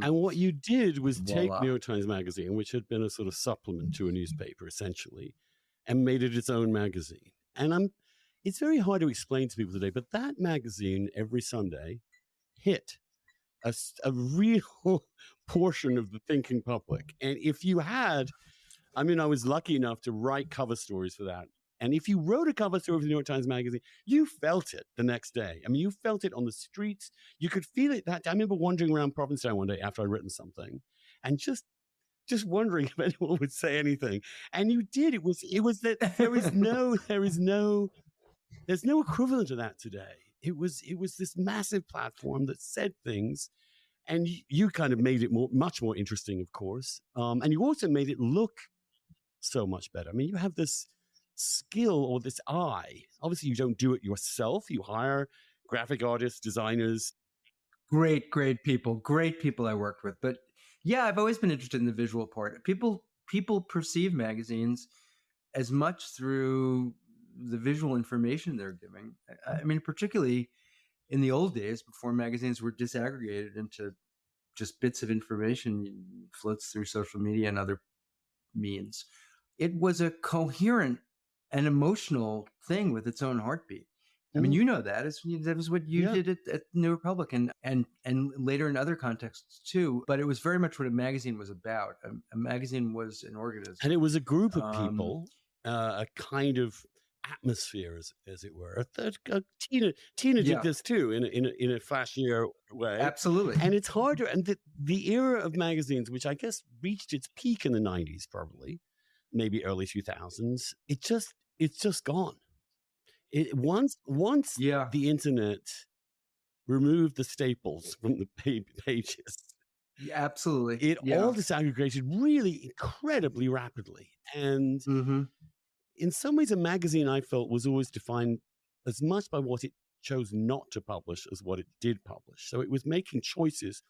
And what you did was take Voila. New York Times Magazine, which had been a sort of supplement to a newspaper, essentially, and made it its own magazine. And it's very hard to explain to people today, but that magazine every Sunday hit a real portion of the thinking public. And if you had, I was lucky enough to write cover stories for that. And if you wrote a cover story for the New York Times Magazine, you felt it the next day. You felt it on the streets. You could feel it. I remember wandering around Provincetown one day after I'd written something and just wondering if anyone would say anything. And you did. It was that there's no equivalent to that today. It was this massive platform that said things, and you kind of made it much more interesting, of course. And you also made it look so much better. You have this skill or this eye. Obviously, you don't do it yourself. You hire graphic artists, designers. Great people I worked with. But yeah, I've always been interested in the visual part. People perceive magazines as much through the visual information they're giving. Particularly in the old days before magazines were disaggregated into just bits of information floats through social media and other means. It was a coherent and emotional thing with its own heartbeat. You know that was what you did at New Republic and later in other contexts too. But it was very much what a magazine was about. A magazine was an organism, and it was a group of people, a kind of atmosphere, as it were. Tina did this too in a flashier way. Absolutely. And it's harder. And the era of magazines, which I guess reached its peak in the 90s, probably, maybe early 2000s, it's just gone. Once the internet removed the staples from the pages. Yeah, absolutely. It all disaggregated really incredibly rapidly. And in some ways, a magazine, I felt, was always defined as much by what it chose not to publish as what it did publish. So it was making choices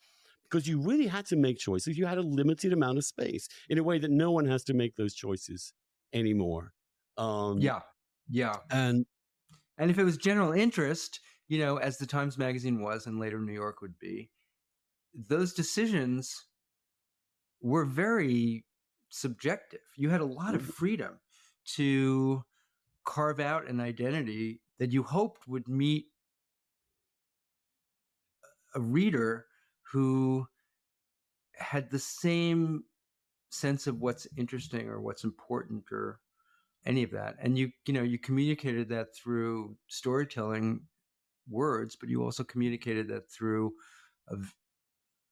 because you really had to make choices. You had a limited amount of space in a way that no one has to make those choices anymore. Yeah. And if it was general interest, as the Times Magazine was and later New York would be, those decisions were very subjective. You had a lot of freedom to carve out an identity that you hoped would meet a reader who had the same sense of what's interesting or what's important or any of that. And you communicated that through storytelling words, but you also communicated that through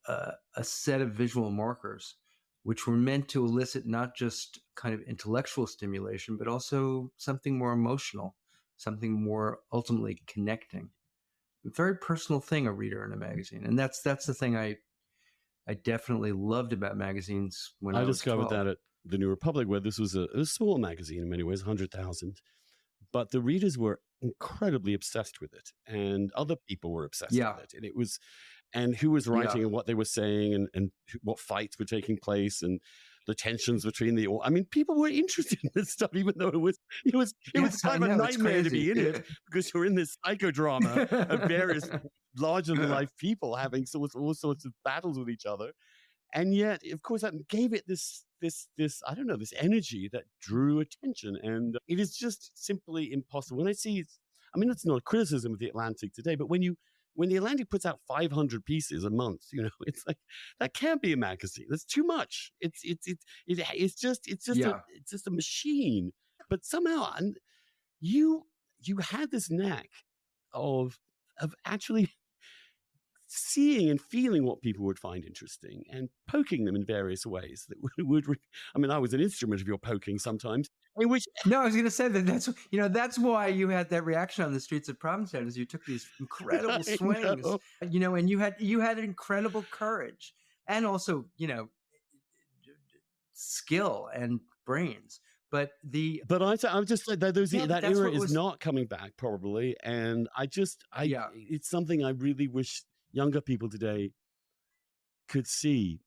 a set of visual markers, which were meant to elicit not just kind of intellectual stimulation, but also something more emotional, something more ultimately connecting. A very personal thing, a reader in a magazine. And that's the thing I definitely loved about magazines when I was discovered 12. that at the New Republic, where this was a small magazine in many ways, 100,000. But the readers were incredibly obsessed with it, and other people were obsessed with it. And who was writing and what they were saying and what fights were taking place and the tensions between people were interested in this stuff, even though it was kind of a nightmare to be in it because you're in this psychodrama of various larger than life people having all sorts of battles with each other. And yet, of course, that gave it this I don't know, this energy that drew attention. And it is just simply impossible. When I see, that's not a criticism of the Atlantic today, but when the Atlantic puts out 500 pieces a month, it's like, that can't be a magazine. That's too much. It's just a machine. But somehow, you had this knack of actually seeing and feeling what people would find interesting and poking them in various ways that would I was an instrument of your poking sometimes. No, I was going to say that's why you had that reaction on the streets of Provincetown, as you took these incredible swings, and you had incredible courage and also, skill and brains. But I'm just like that era is not coming back probably. And it's something I really wish younger people today could see.